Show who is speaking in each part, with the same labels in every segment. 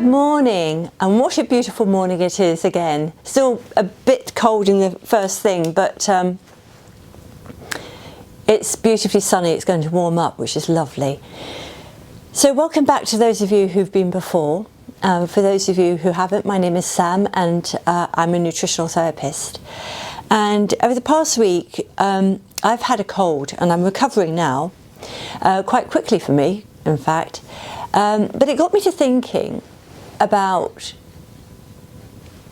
Speaker 1: morning, and what a beautiful morning it is again. Still a bit cold in the first thing, but it's beautifully sunny. It's going to warm up, which is lovely. So welcome back to those of you who've been before. For those of you who haven't, my name is Sam, and I'm a nutritional therapist. And over the past week, I've had a cold, and I'm recovering now, quite quickly for me, in fact. But it got me to thinking about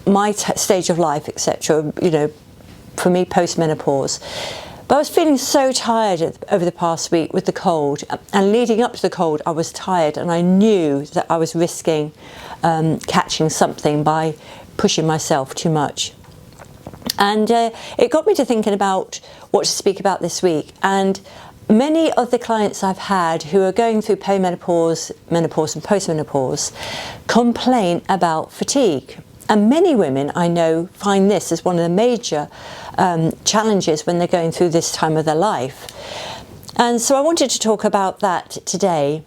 Speaker 1: my stage of life, etc. You know, for me, post-menopause. But I was feeling so tired over the past week with the cold, and leading up to the cold, I was tired, and I knew that I was risking catching something by pushing myself too much. And it got me to thinking about what to speak about this week. And many of the clients I've had who are going through perimenopause, menopause and postmenopause complain about fatigue. And many women I know find this as one of the major challenges when they're going through this time of their life. And so I wanted to talk about that today.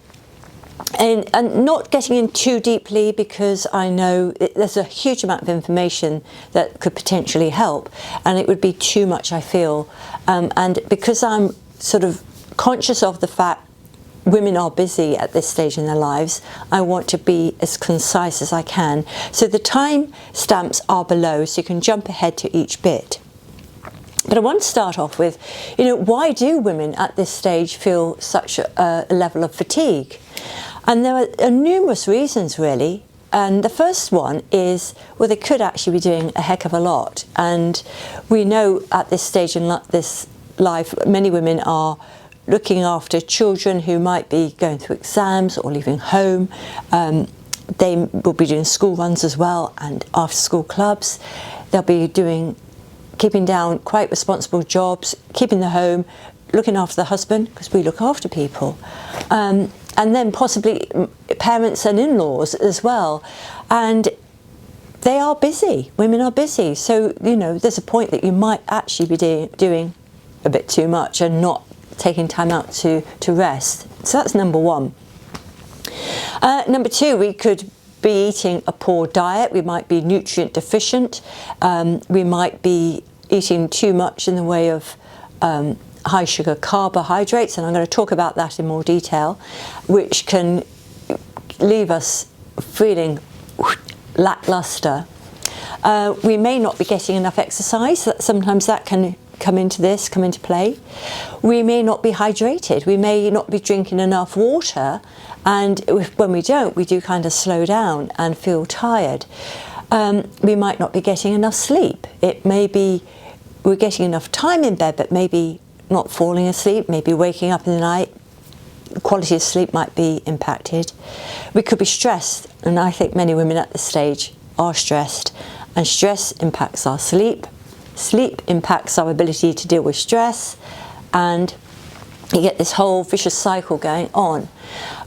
Speaker 1: And not getting in too deeply, because I know there's a huge amount of information that could potentially help, and it would be too much, I feel. And because I'm sort of conscious of the fact women are busy at this stage in their lives, I want to be as concise as I can. So the time stamps are below, so you can jump ahead to each bit. But I want to start off with, you know, why do women at this stage feel such a level of fatigue? And there are numerous reasons, really. And the first one is, well, they could actually be doing a heck of a lot. And we know at this stage in this life, many women are looking after children who might be going through exams or leaving home. They will be doing school runs as well, and after school clubs. They'll be keeping down quite responsible jobs, keeping the home, looking after the husband, because we look after people. And then possibly parents and in-laws as well. And they are busy, women are busy. So, you know, there's a point that you might actually be doing a bit too much and not taking time out to rest. So that's number one. Number two, we could be eating a poor diet. We might be nutrient deficient. We might be eating too much in the way of high sugar carbohydrates, and I'm going to talk about that in more detail, which can leave us feeling lackluster. We may not be getting enough exercise. Sometimes that can come into play. We may not be hydrated. We may not be drinking enough water, and when we don't, we do kind of slow down and feel tired. We might not be getting enough sleep. It may be we're getting enough time in bed, but maybe not falling asleep, maybe waking up in the night. The quality of sleep might be impacted. We could be stressed, and I think many women at this stage are stressed, and stress impacts our sleep. Sleep impacts our ability to deal with stress, and you get this whole vicious cycle going on.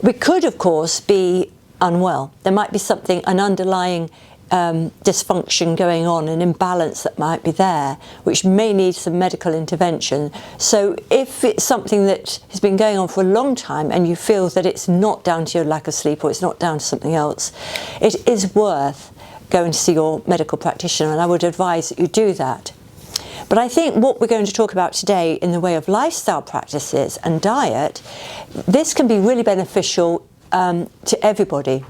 Speaker 1: We could, of course, be unwell. There might be an underlying dysfunction going on, an imbalance that might be there, which may need some medical intervention. So if it's something that has been going on for a long time and you feel that it's not down to your lack of sleep or it's not down to something else, it is worth going to see your medical practitioner, and I would advise that you do that. But I think what we're going to talk about today in the way of lifestyle practices and diet, this can be really beneficial to everybody.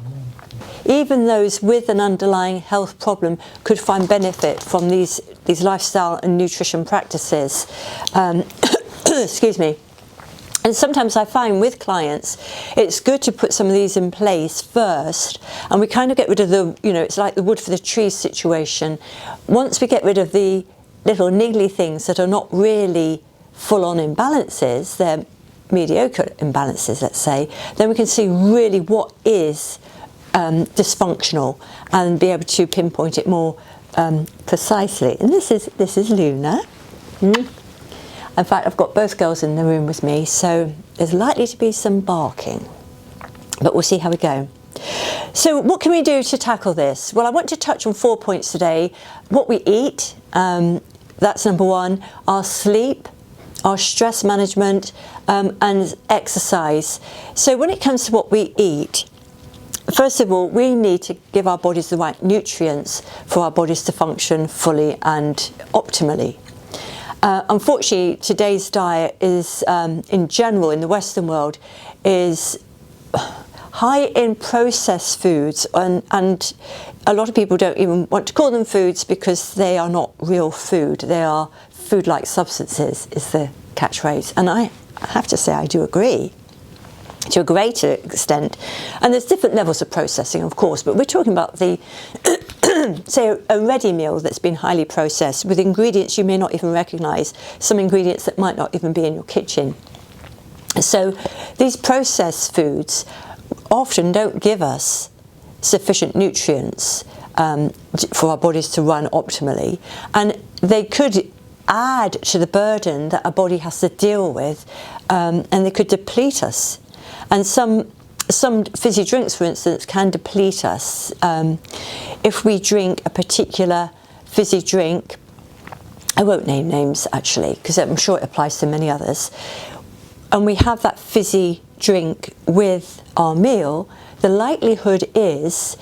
Speaker 1: Even those with an underlying health problem could find benefit from these lifestyle and nutrition practices. Excuse me. And sometimes I find with clients, it's good to put some of these in place first, and we kind of get rid of it's like the wood for the trees situation. Once we get rid of the little niggly things that are not really full-on imbalances, they're mediocre imbalances, let's say, then we can see really what is dysfunctional and be able to pinpoint it more precisely. And this is Luna. In fact, I've got both girls in the room with me, so there's likely to be some barking, but we'll see how we go. So what can we do to tackle this? Well, I want to touch on 4 points today. What we eat, that's number one, our sleep, our stress management, and exercise. So when it comes to what we eat, first of all, we need to give our bodies the right nutrients for our bodies to function fully and optimally. Unfortunately, today's diet is, in general, in the Western world, is high in processed foods, and a lot of people don't even want to call them foods because they are not real food. They are food-like substances, is the catchphrase. And I have to say I do agree to a greater extent. And there's different levels of processing, of course, but we're talking about the say a ready meal that's been highly processed with ingredients you may not even recognise, some ingredients that might not even be in your kitchen. So these processed foods often don't give us sufficient nutrients for our bodies to run optimally, and they could add to the burden that our body has to deal with, and they could deplete us. And some fizzy drinks, for instance, can deplete us. If we drink a particular fizzy drink, I won't name names actually, because I'm sure it applies to many others, and we have that fizzy drink with our meal, the likelihood is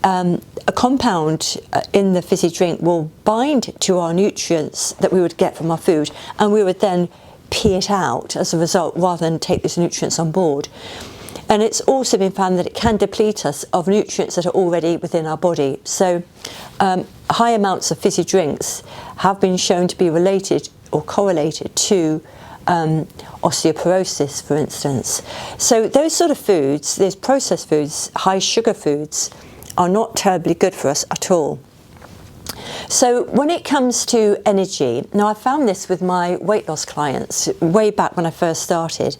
Speaker 1: a compound in the fizzy drink will bind to our nutrients that we would get from our food, and we would then pee it out as a result rather than take those nutrients on board. And it's also been found that it can deplete us of nutrients that are already within our body. So high amounts of fizzy drinks have been shown to be related or correlated to osteoporosis, for instance. So those sort of foods, these processed foods, high sugar foods, are not terribly good for us at all. So when it comes to energy, now I found this with my weight loss clients way back when I first started.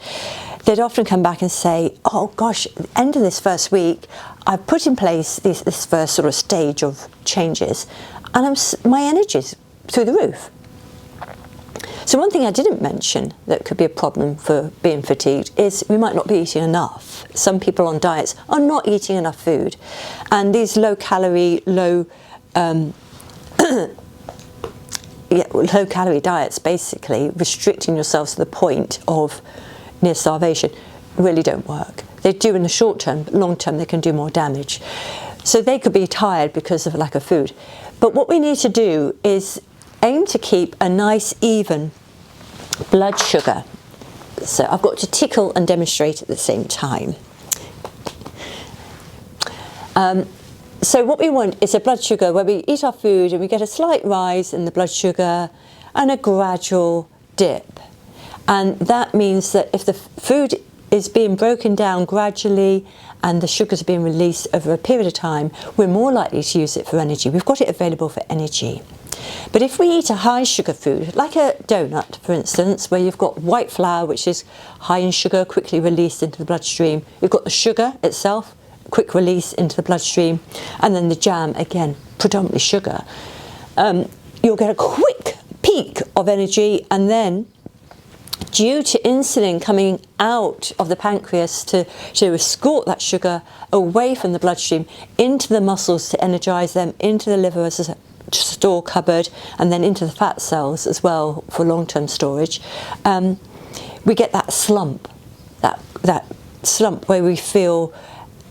Speaker 1: They'd often come back and say, oh gosh, at the end of this first week, I've put in place this first sort of stage of changes, and my energy's through the roof. So one thing I didn't mention that could be a problem for being fatigued is we might not be eating enough. Some people on diets are not eating enough food, and these low-calorie, low-calorie diets, basically restricting yourselves to the point of near starvation, really don't work. They do in the short term, but long term they can do more damage. So they could be tired because of lack of food. But what we need to do is aim to keep a nice even blood sugar. So I've got to tickle and demonstrate at the same time. So what we want is a blood sugar where we eat our food and we get a slight rise in the blood sugar and a gradual dip. And that means that if the food is being broken down gradually and the sugars are being released over a period of time, we're more likely to use it for energy. We've got it available for energy. But if we eat a high sugar food, like a donut, for instance, where you've got white flour, which is high in sugar, quickly released into the bloodstream, you've got the sugar itself, quick release into the bloodstream, and then the jam, again, predominantly sugar, you'll get a quick peak of energy, and then due to insulin coming out of the pancreas to escort that sugar away from the bloodstream into the muscles to energize them, into the liver as a store cupboard, and then into the fat cells as well for long-term storage, we get that slump, that slump where we feel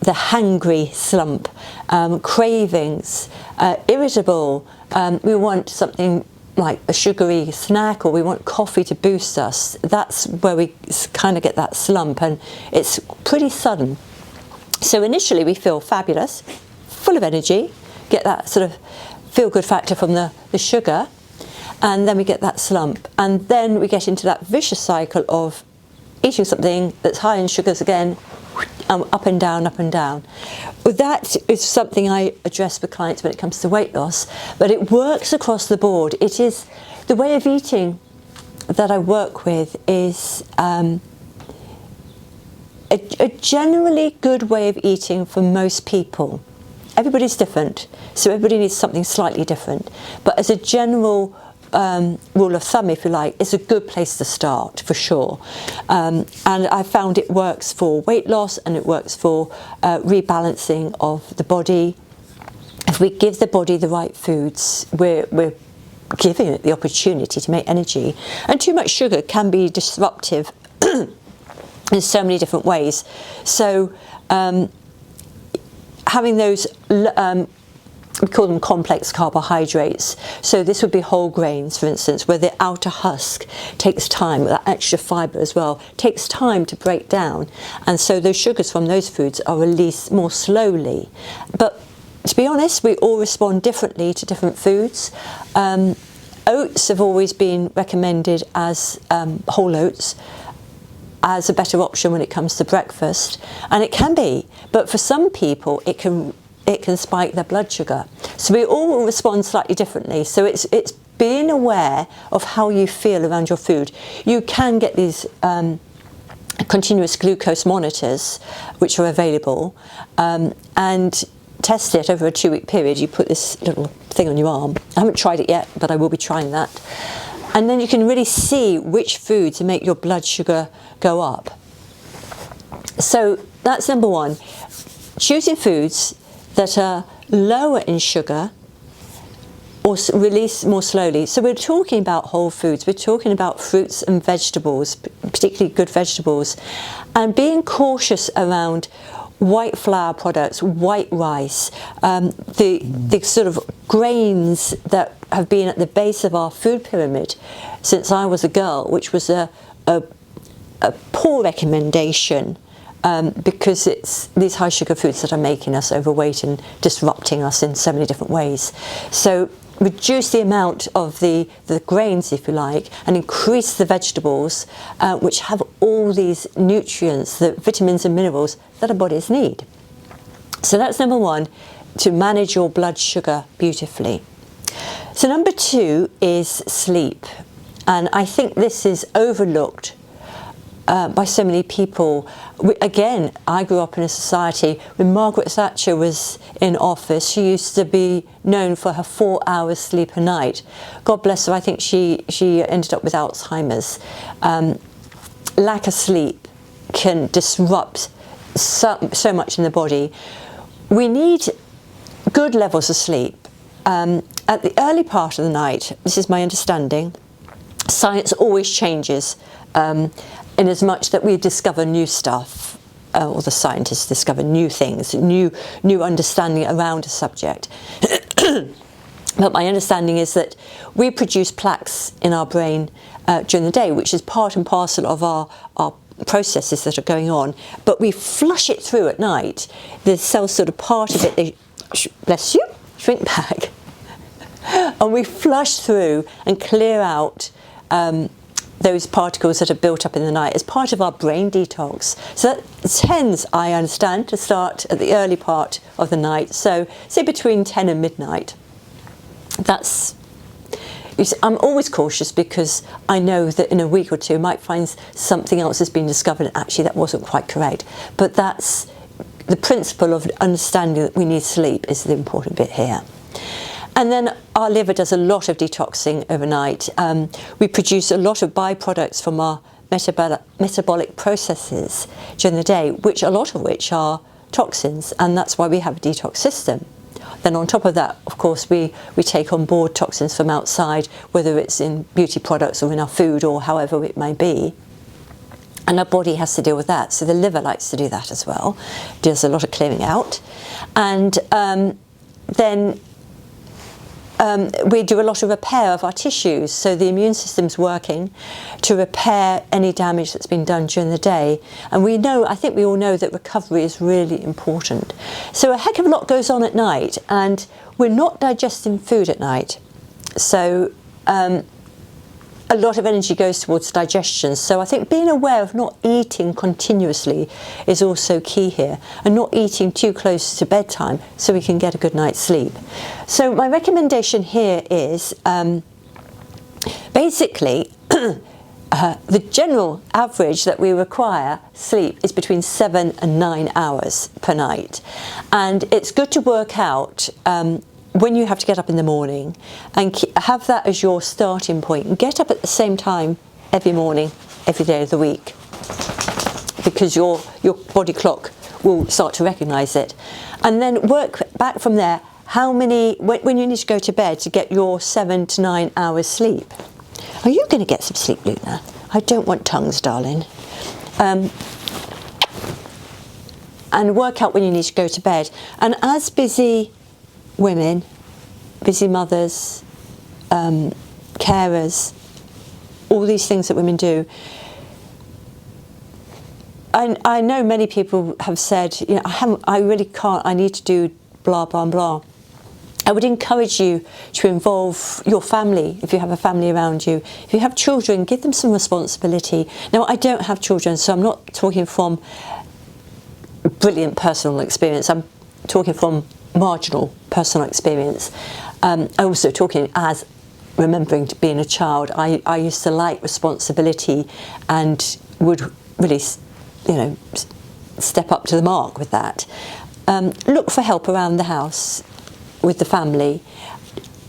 Speaker 1: the hangry slump, cravings, irritable, we want something like a sugary snack, or we want coffee to boost us. That's where we kind of get that slump, and it's pretty sudden. So initially we feel fabulous, full of energy, get that sort of feel-good factor from the sugar, and then we get that slump, and then we get into that vicious cycle of eating something that's high in sugars again, up and down, up and down. That is something I address with clients when it comes to weight loss, but it works across the board. It is the way of eating that I work with is a generally good way of eating for most people. Everybody's different, so everybody needs something slightly different. But as a general rule of thumb, if you like, it's a good place to start for sure. And I found it works for weight loss, and it works for rebalancing of the body. If we give the body the right foods, we're giving it the opportunity to make energy. And too much sugar can be disruptive in so many different ways. So having those, we call them complex carbohydrates. So this would be whole grains, for instance, where the outer husk takes time, that extra fibre as well, takes time to break down. And so those sugars from those foods are released more slowly. But to be honest, we all respond differently to different foods. Oats have always been recommended as whole oats as a better option when it comes to breakfast, and it can be, but for some people it can spike their blood sugar. So we all respond slightly differently. So it's being aware of how you feel around your food. You can get these continuous glucose monitors which are available, and test it over a 2-week period. You put this little thing on your arm. I haven't tried it yet, but I will be trying that. And then you can really see which foods make your blood sugar go up. So that's number one. Choosing foods that are lower in sugar or release more slowly. So we're talking about whole foods. We're talking about fruits and vegetables, particularly good vegetables, and being cautious around white flour products, white rice, the sort of grains that have been at the base of our food pyramid since I was a girl, which was a poor recommendation, because it's these high sugar foods that are making us overweight and disrupting us in so many different ways. So reduce the amount of the grains, if you like, and increase the vegetables, which have all these nutrients, the vitamins and minerals that our bodies need. So that's number one, to manage your blood sugar beautifully. So number two is sleep. And I think this is overlooked by so many people. Again, I grew up in a society when Margaret Thatcher was in office. She used to be known for her 4 hours sleep a night. God bless her, I think she ended up with Alzheimer's. Lack of sleep can disrupt so much in the body. We need good levels of sleep. At the early part of the night, this is my understanding, science always changes, in as much that we discover new stuff, or the scientists discover new things, new understanding around a subject. But my understanding is that we produce plaques in our brain during the day, which is part and parcel of our processes that are going on, but we flush it through at night. The cells sort of part of it, they, bless you, shrink back, and we flush through and clear out those particles that are built up in the night as part of our brain detox. So that tends, I understand, to start at the early part of the night, so say between 10 and midnight. That's, you see, I'm always cautious because I know that in a week or two I might find something else has been discovered and actually that wasn't quite correct. But that's the principle of understanding that we need sleep is the important bit here. And then our liver does a lot of detoxing overnight. We produce a lot of byproducts from our metabolic processes during the day, which a lot of which are toxins, and that's why we have a detox system. Then on top of that, of course, we take on board toxins from outside, whether it's in beauty products or in our food or however it may be. And our body has to deal with that. So the liver likes to do that as well. Does a lot of clearing out. And then we do a lot of repair of our tissues. So the immune system's working to repair any damage that's been done during the day. And we know, I think we all know, that recovery is really important. So a heck of a lot goes on at night, and we're not digesting food at night. So a lot of energy goes towards digestion. So I think being aware of not eating continuously is also key here, and not eating too close to bedtime so we can get a good night's sleep. So my recommendation here is basically the general average that we require sleep is between 7 and 9 hours per night. And it's good to work out when you have to get up in the morning and have that as your starting point, and get up at the same time every morning, every day of the week, because your body clock will start to recognise it, and then work back from there. How many, when you need to go to bed to get your 7 to 9 hours sleep? Are you going to get some sleep, Luna? I don't want tongues, darling. and work out when you need to go to bed. And as busy women, busy mothers, carers, all these things that women do, I know many people have said, you know, I really can't, I need to do blah, blah, blah. I would encourage you to involve your family, if you have a family around you. If you have children, give them some responsibility. Now, I don't have children, so I'm not talking from brilliant personal experience. I'm talking from marginal personal experience. I'm also talking as remembering to being a child. I used to like responsibility and would really, you know, step up to the mark with that. Look for help around the house with the family.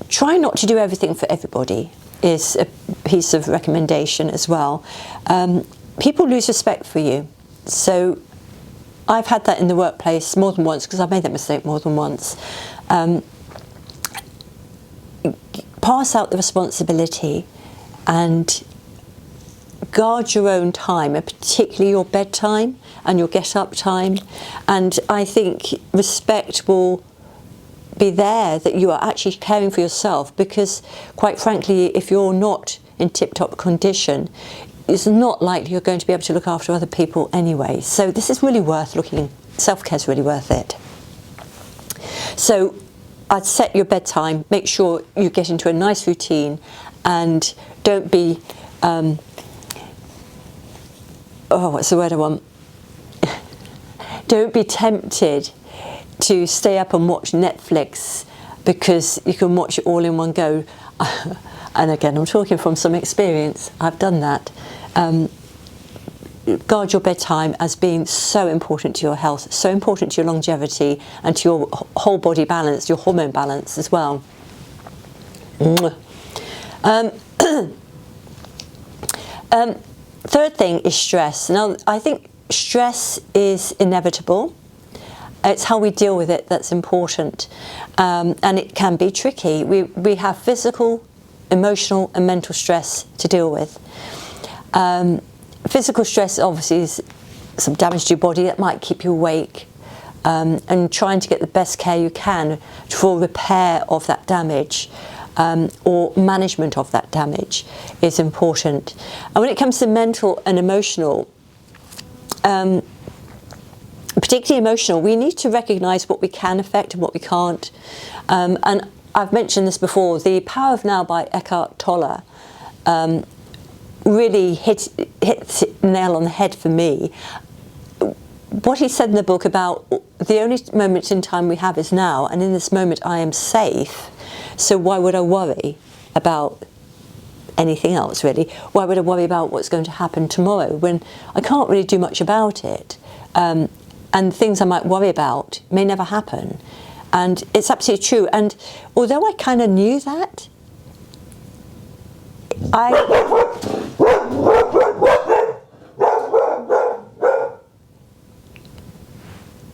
Speaker 1: Try not to do everything for everybody is a piece of recommendation as well. People lose respect for you. So I've had that in the workplace more than once, because I've made that mistake more than once. Pass out the responsibility and guard your own time, and particularly your bedtime and your get-up time. And I think respect will be there, that you are actually caring for yourself, because quite frankly, if you're not in tip-top condition, it's not likely you're going to be able to look after other people anyway. So this is really worth looking, self-care is really worth it. So I'd set your bedtime, make sure you get into a nice routine, and don't be, what's the word I want? Don't be tempted to stay up and watch Netflix, because you can watch it all in one go. And again, I'm talking from some experience. I've done that. Guard your bedtime as being so important to your health, so important to your longevity and to your whole body balance, your hormone balance as well. Third thing is stress. Now, I think stress is inevitable. It's how we deal with it that's important, and it can be tricky. We have physical, emotional and mental stress to deal with. Physical stress obviously is some damage to your body that might keep you awake, and trying to get the best care you can for repair of that damage, or management of that damage is important. And when it comes to mental and emotional, particularly emotional, we need to recognise what we can affect and what we can't. And I've mentioned this before, The Power of Now by Eckhart Tolle really hits nail on the head for me. What he said in the book about the only moment in time we have is now, and in this moment I am safe, so why would I worry about anything else really? Why would I worry about what's going to happen tomorrow when I can't really do much about it? And things I might worry about may never happen. And it's absolutely true. And although I kind of knew that,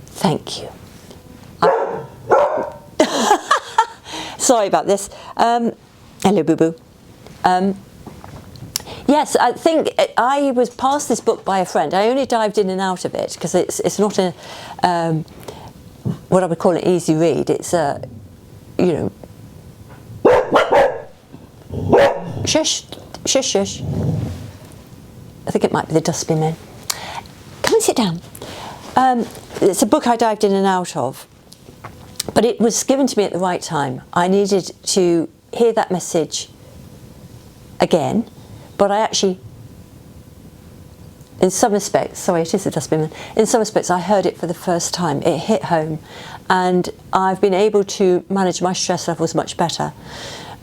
Speaker 1: Thank you. Sorry about this. Hello, boo-boo. Yes, I think I was passed this book by a friend. I only dived in and out of it because it's not a what I would call an easy read. It's a, you know, shush, shush, shush. I think it might be the dustbin man. Come and sit down. It's a book I dived in and out of, but it was given to me at the right time. I needed to hear that message again. But I actually, in some respects, sorry, it is the dustbin man. In some respects, I heard it for the first time. It hit home, and I've been able to manage my stress levels much better.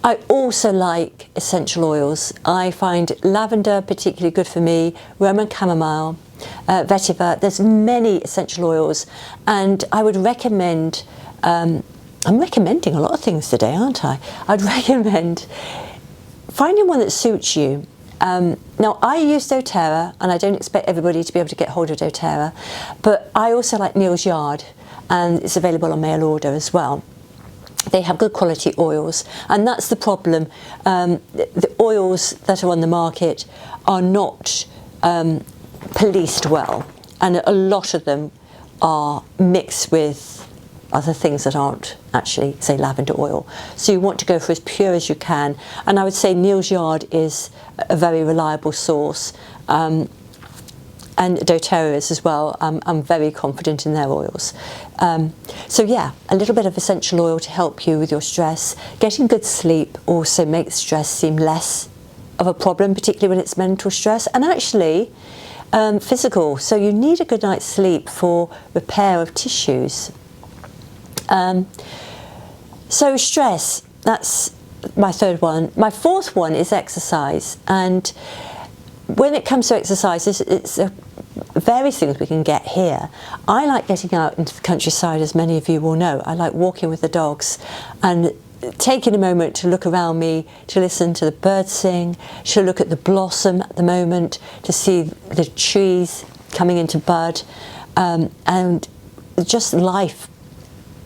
Speaker 1: I also like essential oils. I find lavender particularly good for me, Roman chamomile, vetiver. There's many essential oils, and I would recommend, I'm recommending a lot of things today, aren't I? I'd recommend finding one that suits you. Now, I use doTERRA, and I don't expect everybody to be able to get hold of doTERRA, but I also like Neal's Yard, and it's available on mail order as well. They have good quality oils, and that's the problem. The oils that are on the market are not policed well, and a lot of them are mixed with other things that aren't actually, say, lavender oil. So you want to go for as pure as you can. And I would say Neal's Yard is a very reliable source. And doTERRA's as well. I'm very confident in their oils. So yeah, a little bit of essential oil to help you with your stress. Getting good sleep also makes stress seem less of a problem, particularly when it's mental stress, and actually physical. So you need a good night's sleep for repair of tissues. So stress, that's my third one. My fourth one is exercise. And when it comes to exercise, it's various things we can get here. I like getting out into the countryside, as many of you will know. I like walking with the dogs and taking a moment to look around me, to listen to the birds sing, to look at the blossom at the moment, to see the trees coming into bud, and just life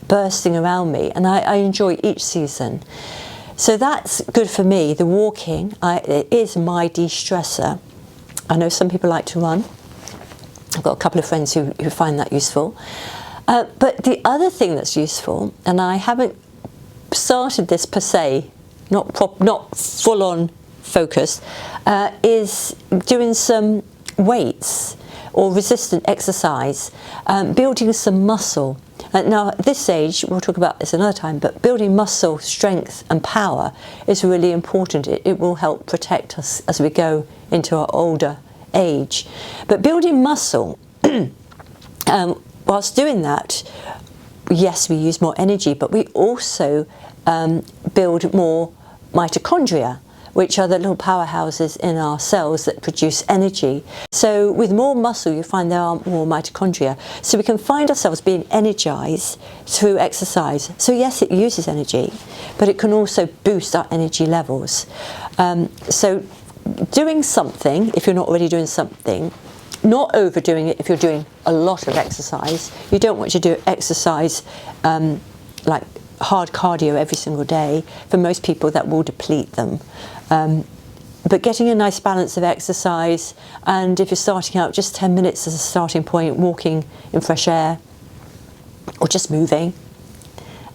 Speaker 1: bursting around me. And I enjoy each season. So that's good for me. The walking, it is my de-stressor. I know some people like to run. I've got a couple of friends who find that useful. But the other thing that's useful, and I haven't started this per se, not full-on focused, is doing some weights or resistant exercise, building some muscle. Now at this age, we'll talk about this another time, but building muscle strength and power is really important. It will help protect us as we go into our older age. But building muscle, whilst doing that, yes, we use more energy, but we also build more mitochondria, which are the little powerhouses in our cells that produce energy. So with more muscle, you find there are more mitochondria. So we can find ourselves being energized through exercise. So yes, it uses energy, but it can also boost our energy levels. So doing something, if you're not already doing something, not overdoing it if you're doing a lot of exercise. You don't want to do exercise like hard cardio every single day. For most people, that will deplete them. But getting a nice balance of exercise, and if you're starting out, just 10 minutes as a starting point, walking in fresh air, or just moving,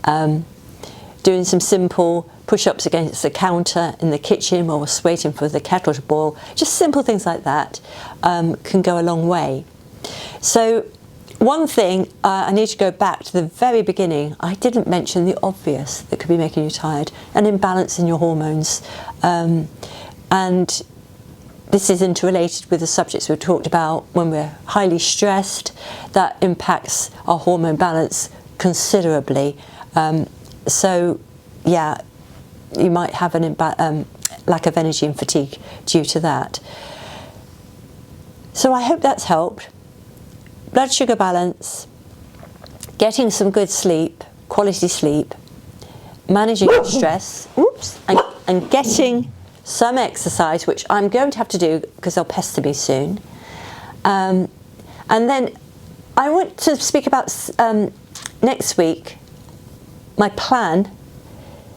Speaker 1: doing some simple push-ups against the counter in the kitchen while we're waiting for the kettle to boil, just simple things like that can go a long way. So one thing, I need to go back to the very beginning. I didn't mention the obvious that could be making you tired, an imbalance in your hormones. And this is interrelated with the subjects we've talked about. When we're highly stressed, that impacts our hormone balance considerably. So yeah, you might have an lack of energy and fatigue due to that. So I hope that's helped. Blood sugar balance, getting some good sleep, quality sleep, managing your stress, and getting some exercise, which I'm going to have to do because they'll pester me soon. And then I want to speak about next week. My plan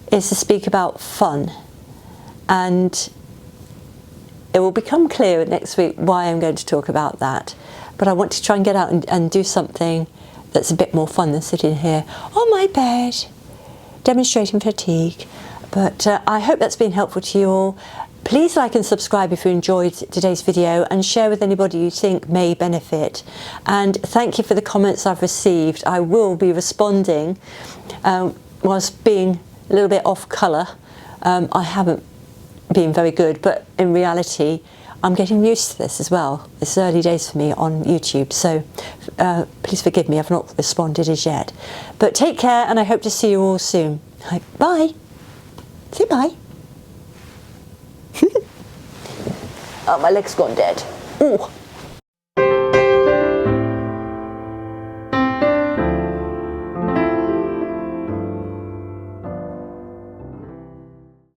Speaker 1: is to speak about fun, and it will become clear next week why I'm going to talk about that. But I want to try and get out and do something that's a bit more fun than sitting here on my bed demonstrating fatigue. But I hope that's been helpful to you all. Please like and subscribe if you enjoyed today's video, and share with anybody you think may benefit. And thank you for the comments I've received. I will be responding whilst being a little bit off colour. I haven't been very good, but in reality I'm getting used to this as well. It's early days for me on YouTube, so please forgive me, I've not responded as yet. But take care, and I hope to see you all soon. Bye. Say bye. Oh, my leg's gone dead. Ooh.